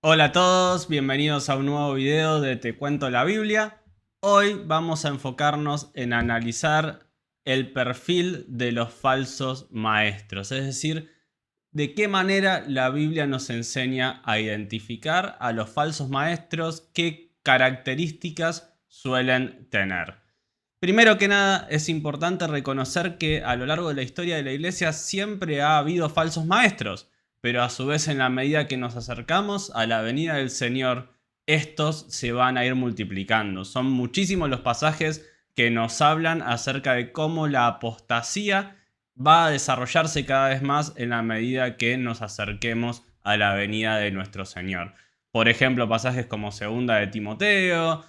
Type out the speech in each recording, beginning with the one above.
Hola a todos, bienvenidos a un nuevo video de Te Cuento la Biblia. Hoy vamos a enfocarnos en analizar el perfil de los falsos maestros, es decir, de qué manera la Biblia nos enseña a identificar a los falsos maestros, qué características suelen tener. Primero que nada, es importante reconocer que a lo largo de la historia de la Iglesia siempre ha habido falsos maestros, pero a su vez en la medida que nos acercamos a la venida del Señor, estos se van a ir multiplicando. Son muchísimos los pasajes que nos hablan acerca de cómo la apostasía va a desarrollarse cada vez más en la medida que nos acerquemos a la venida de nuestro Señor. Por ejemplo, pasajes como Segunda de Timoteo,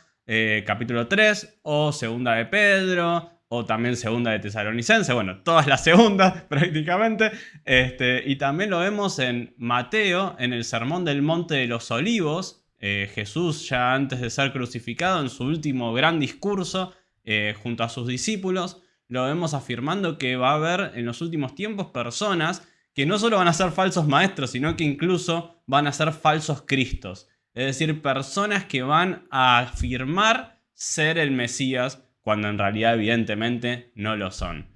capítulo 3, o Segunda de Pedro, o también Segunda de Tesalonicense, bueno, todas las segundas prácticamente. Y también lo vemos en Mateo, en el Sermón del Monte de los Olivos. Jesús, ya antes de ser crucificado, en su último gran discurso, junto a sus discípulos, lo vemos afirmando que va a haber en los últimos tiempos personas que no solo van a ser falsos maestros, sino que incluso van a ser falsos cristos. Es decir, personas que van a afirmar ser el Mesías cuando en realidad evidentemente no lo son.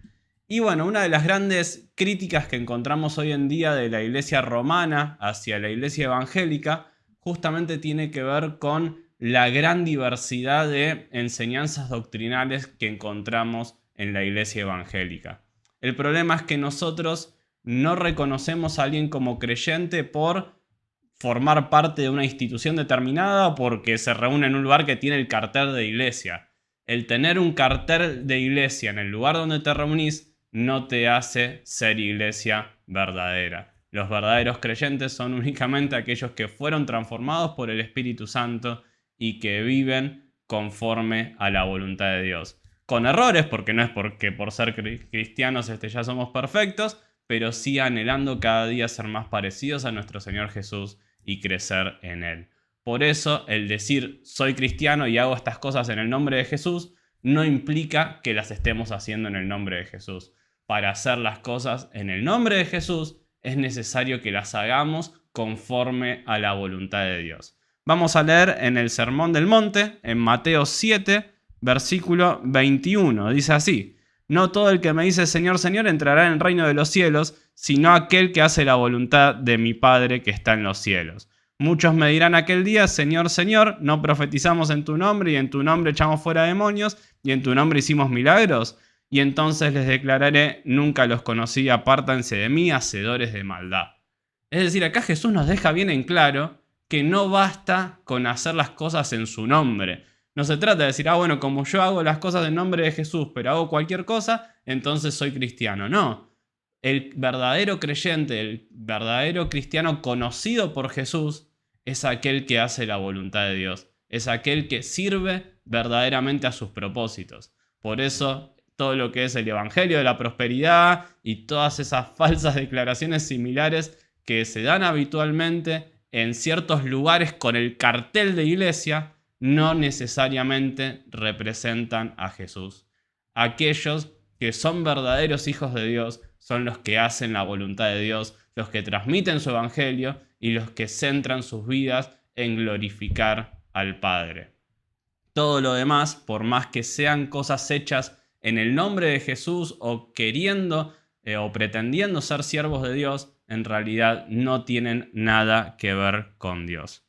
Y bueno, una de las grandes críticas que encontramos hoy en día de la iglesia romana hacia la iglesia evangélica justamente tiene que ver con la gran diversidad de enseñanzas doctrinales que encontramos en la iglesia evangélica. El problema es que nosotros no reconocemos a alguien como creyente por formar parte de una institución determinada o porque se reúne en un lugar que tiene el cartel de iglesia. El tener un cartel de iglesia en el lugar donde te reunís no te hace ser iglesia verdadera. Los verdaderos creyentes son únicamente aquellos que fueron transformados por el Espíritu Santo y que viven conforme a la voluntad de Dios. Con errores, porque no es porque por ser cristianos ya somos perfectos, pero sí anhelando cada día ser más parecidos a nuestro Señor Jesús y crecer en Él. Por eso el decir soy cristiano y hago estas cosas en el nombre de Jesús no implica que las estemos haciendo en el nombre de Jesús. Para hacer las cosas en el nombre de Jesús es necesario que las hagamos conforme a la voluntad de Dios. Vamos a leer en el Sermón del Monte, en Mateo 7, versículo 21. Dice así: no todo el que me dice Señor, Señor entrará en el reino de los cielos, sino aquel que hace la voluntad de mi Padre que está en los cielos. Muchos me dirán aquel día, Señor, Señor, ¿no profetizamos en tu nombre y en tu nombre echamos fuera demonios y en tu nombre hicimos milagros? Y entonces les declararé, nunca los conocí, apártanse de mí, hacedores de maldad. Es decir, acá Jesús nos deja bien en claro que no basta con hacer las cosas en su nombre. No se trata de decir, bueno, como yo hago las cosas en nombre de Jesús, pero hago cualquier cosa, entonces soy cristiano. No. El verdadero creyente, el verdadero cristiano conocido por Jesús, es aquel que hace la voluntad de Dios. Es aquel que sirve verdaderamente a sus propósitos. Por eso, todo lo que es el Evangelio de la Prosperidad y todas esas falsas declaraciones similares que se dan habitualmente en ciertos lugares con el cartel de iglesia, no necesariamente representan a Jesús. Aquellos que son verdaderos hijos de Dios son los que hacen la voluntad de Dios, los que transmiten su evangelio y los que centran sus vidas en glorificar al Padre. Todo lo demás, por más que sean cosas hechas en el nombre de Jesús o queriendo o pretendiendo ser siervos de Dios, en realidad no tienen nada que ver con Dios.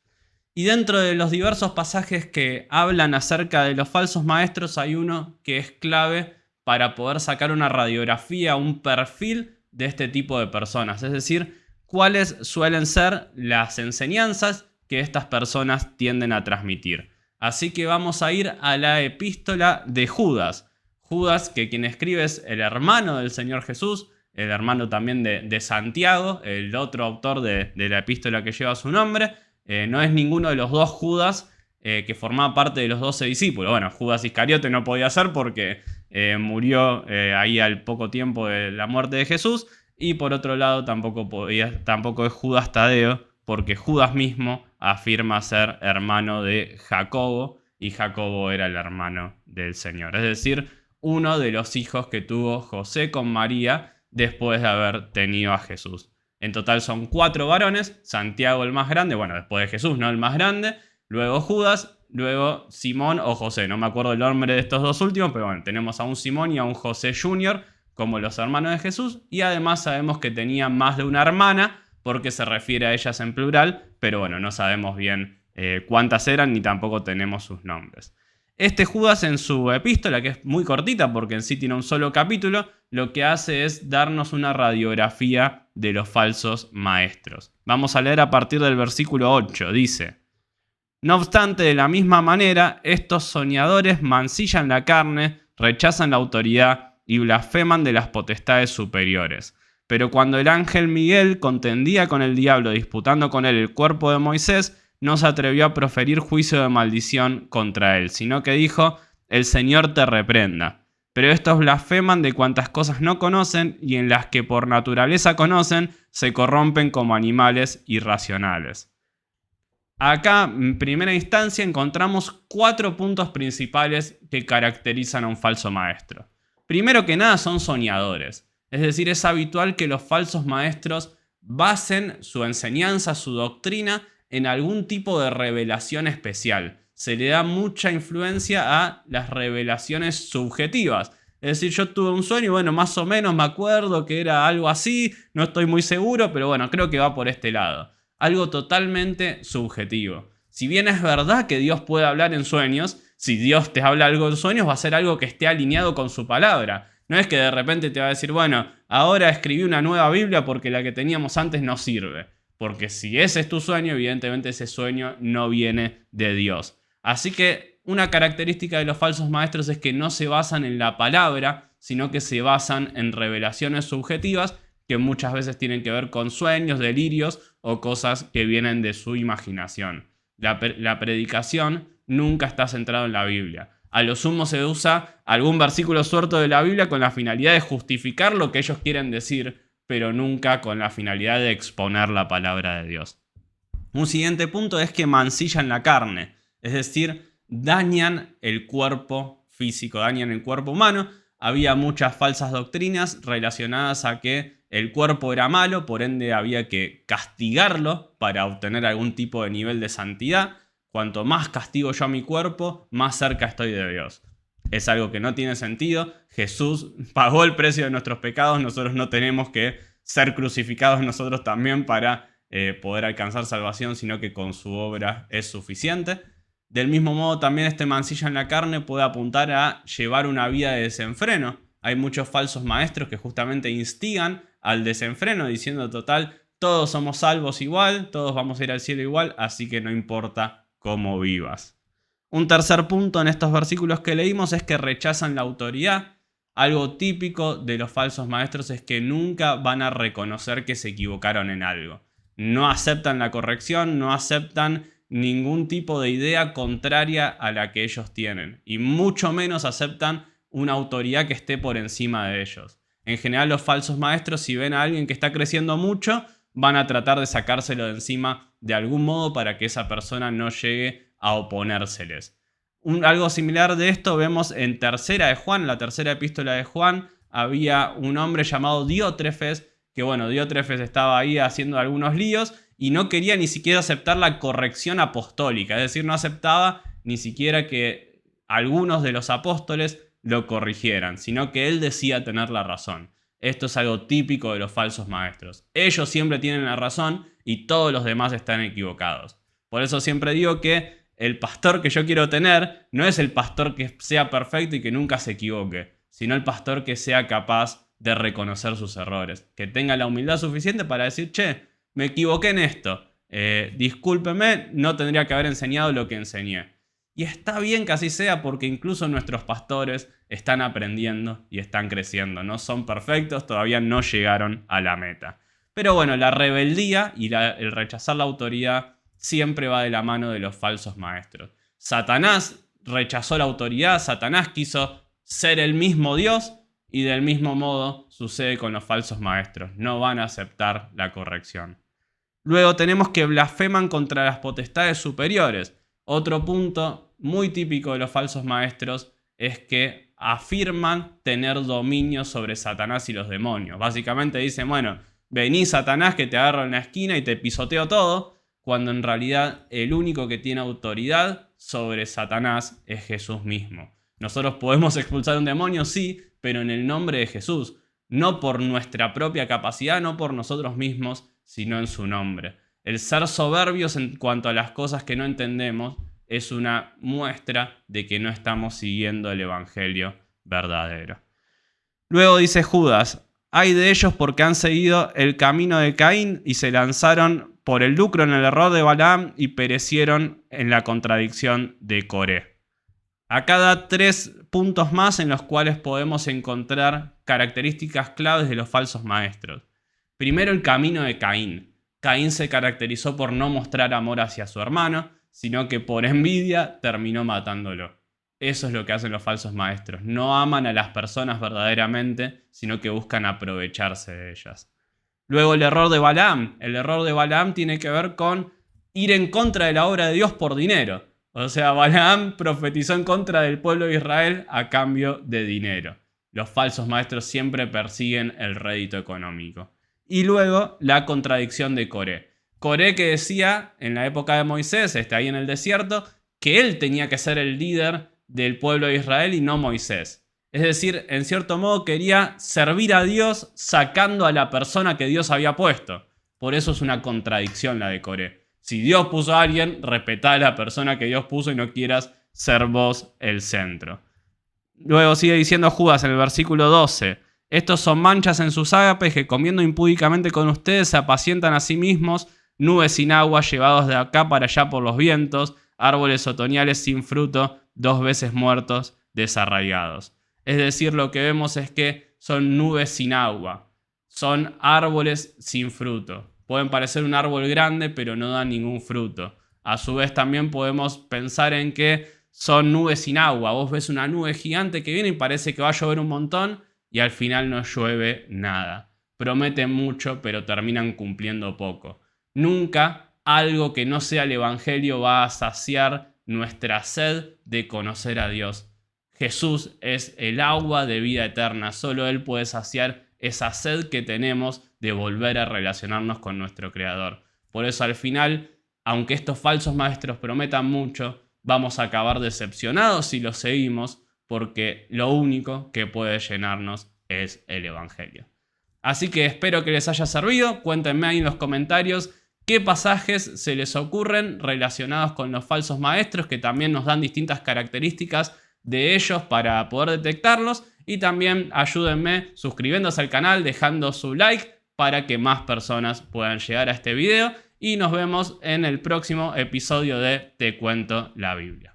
Y dentro de los diversos pasajes que hablan acerca de los falsos maestros hay uno que es clave para poder sacar una radiografía, un perfil de este tipo de personas. Es decir, cuáles suelen ser las enseñanzas que estas personas tienden a transmitir. Así que vamos a ir a la epístola de Judas. Judas, que quien escribe es el hermano del Señor Jesús, el hermano también de Santiago, el otro autor de la epístola que lleva su nombre. No es ninguno de los dos Judas que formaba parte de los 12 discípulos. Bueno, Judas Iscariote no podía ser porque murió ahí al poco tiempo de la muerte de Jesús. Y por otro lado tampoco es Judas Tadeo, porque Judas mismo afirma ser hermano de Jacobo y Jacobo era el hermano del Señor. Es decir, uno de los hijos que tuvo José con María después de haber tenido a Jesús. En total son 4 varones, Santiago el más grande, bueno, después de Jesús, ¿no? El más grande, luego Judas, luego Simón o José, no me acuerdo el nombre de estos dos últimos, pero bueno, tenemos a un Simón y a un José Jr. como los hermanos de Jesús, y además sabemos que tenía más de una hermana, porque se refiere a ellas en plural, pero bueno, no sabemos bien cuántas eran, ni tampoco tenemos sus nombres. Este Judas en su epístola, que es muy cortita porque en sí tiene un solo capítulo, lo que hace es darnos una radiografía de los falsos maestros. Vamos a leer a partir del versículo 8, dice: no obstante, de la misma manera, estos soñadores mancillan la carne, rechazan la autoridad y blasfeman de las potestades superiores. Pero cuando el ángel Miguel contendía con el diablo disputando con él el cuerpo de Moisés, no se atrevió a proferir juicio de maldición contra él, sino que dijo: el Señor te reprenda. Pero estos blasfeman de cuantas cosas no conocen y en las que por naturaleza conocen, se corrompen como animales irracionales. Acá, en primera instancia, encontramos 4 puntos principales que caracterizan a un falso maestro. Primero que nada, son soñadores. Es decir, es habitual que los falsos maestros basen su enseñanza, su doctrina, en algún tipo de revelación especial. Se le da mucha influencia a las revelaciones subjetivas. Es decir, yo tuve un sueño y bueno, más o menos me acuerdo que era algo así, no estoy muy seguro, pero bueno, creo que va por este lado. Algo totalmente subjetivo. Si bien es verdad que Dios puede hablar en sueños, si Dios te habla algo en sueños va a ser algo que esté alineado con su palabra. No es que de repente te va a decir, bueno, ahora escribí una nueva Biblia porque la que teníamos antes no sirve. Porque si ese es tu sueño, evidentemente ese sueño no viene de Dios. Así que una característica de los falsos maestros es que no se basan en la palabra, sino que se basan en revelaciones subjetivas que muchas veces tienen que ver con sueños, delirios o cosas que vienen de su imaginación. La predicación nunca está centrada en la Biblia. A lo sumo se usa algún versículo suelto de la Biblia con la finalidad de justificar lo que ellos quieren decir, pero nunca con la finalidad de exponer la palabra de Dios. Un siguiente punto es que mancillan la carne, es decir, dañan el cuerpo físico, dañan el cuerpo humano. Había muchas falsas doctrinas relacionadas a que el cuerpo era malo, por ende había que castigarlo para obtener algún tipo de nivel de santidad. Cuanto más castigo yo a mi cuerpo, más cerca estoy de Dios. Es algo que no tiene sentido. Jesús pagó el precio de nuestros pecados. Nosotros no tenemos que ser crucificados nosotros también para poder alcanzar salvación, sino que con su obra es suficiente. Del mismo modo, también este mancilla en la carne puede apuntar a llevar una vida de desenfreno. Hay muchos falsos maestros que justamente instigan al desenfreno, diciendo total, todos somos salvos igual, todos vamos a ir al cielo igual, así que no importa cómo vivas. Un tercer punto en estos versículos que leímos es que rechazan la autoridad. Algo típico de los falsos maestros es que nunca van a reconocer que se equivocaron en algo. No aceptan la corrección, no aceptan ningún tipo de idea contraria a la que ellos tienen. Y mucho menos aceptan una autoridad que esté por encima de ellos. En general, los falsos maestros, si ven a alguien que está creciendo mucho, van a tratar de sacárselo de encima de algún modo para que esa persona no llegue a oponérseles. Algo similar de esto vemos en Tercera de Juan, la tercera epístola de Juan. Había un hombre llamado Diótrefes, que bueno, Diótrefes estaba ahí haciendo algunos líos y no quería ni siquiera aceptar la corrección apostólica, es decir, no aceptaba ni siquiera que algunos de los apóstoles lo corrigieran, sino que él decía tener la razón. Esto es algo típico de los falsos maestros. Ellos siempre tienen la razón y todos los demás están equivocados. Por eso siempre digo que el pastor que yo quiero tener no es el pastor que sea perfecto y que nunca se equivoque, sino el pastor que sea capaz de reconocer sus errores, que tenga la humildad suficiente para decir, che, me equivoqué en esto, discúlpeme, no tendría que haber enseñado lo que enseñé. Y está bien que así sea porque incluso nuestros pastores están aprendiendo y están creciendo. No son perfectos, todavía no llegaron a la meta. Pero bueno, la rebeldía y el rechazar la autoridad siempre va de la mano de los falsos maestros. Satanás rechazó la autoridad, Satanás quiso ser el mismo Dios y del mismo modo sucede con los falsos maestros. No van a aceptar la corrección. Luego tenemos que blasfeman contra las potestades superiores. Otro punto muy típico de los falsos maestros es que afirman tener dominio sobre Satanás y los demonios. Básicamente dicen, bueno, vení Satanás que te agarro en la esquina y te pisoteo todo, cuando en realidad el único que tiene autoridad sobre Satanás es Jesús mismo. Nosotros podemos expulsar un demonio, sí, pero en el nombre de Jesús, no por nuestra propia capacidad, no por nosotros mismos, sino en su nombre. El ser soberbios en cuanto a las cosas que no entendemos es una muestra de que no estamos siguiendo el evangelio verdadero. Luego dice Judas: hay de ellos porque han seguido el camino de Caín y se lanzaron por el lucro en el error de Balaam y perecieron en la contradicción de Coré. Acá da 3 puntos más en los cuales podemos encontrar características claves de los falsos maestros. Primero, el camino de Caín. Caín se caracterizó por no mostrar amor hacia su hermano, sino que por envidia terminó matándolo. Eso es lo que hacen los falsos maestros. No aman a las personas verdaderamente, sino que buscan aprovecharse de ellas. Luego el error de Balaam. El error de Balaam tiene que ver con ir en contra de la obra de Dios por dinero. O sea, Balaam profetizó en contra del pueblo de Israel a cambio de dinero. Los falsos maestros siempre persiguen el rédito económico. Y luego la contradicción de Coré. Coré que decía en la época de Moisés, ahí en el desierto, que él tenía que ser el líder del pueblo de Israel y no Moisés. Es decir, en cierto modo quería servir a Dios sacando a la persona que Dios había puesto. Por eso es una contradicción la de Coré. Si Dios puso a alguien, respetá a la persona que Dios puso y no quieras ser vos el centro. Luego sigue diciendo Judas en el versículo 12: estos son manchas en sus ágapes que comiendo impúdicamente con ustedes se apacientan a sí mismos, nubes sin agua llevados de acá para allá por los vientos, árboles otoñales sin fruto, 2 veces muertos, desarraigados. Es decir, lo que vemos es que son nubes sin agua, son árboles sin fruto. Pueden parecer un árbol grande, pero no dan ningún fruto. A su vez también podemos pensar en que son nubes sin agua. Vos ves una nube gigante que viene y parece que va a llover un montón y al final no llueve nada. Prometen mucho, pero terminan cumpliendo poco. Nunca algo que no sea el evangelio va a saciar nuestra sed de conocer a Dios. Jesús es el agua de vida eterna. Solo Él puede saciar esa sed que tenemos de volver a relacionarnos con nuestro Creador. Por eso al final, aunque estos falsos maestros prometan mucho, vamos a acabar decepcionados si los seguimos, porque lo único que puede llenarnos es el evangelio. Así que espero que les haya servido. Cuéntenme ahí en los comentarios qué pasajes se les ocurren relacionados con los falsos maestros, que también nos dan distintas características de ellos para poder detectarlos. Y también ayúdenme suscribiéndose al canal, dejando su like para que más personas puedan llegar a este video. Y nos vemos en el próximo episodio de Te Cuento la Biblia.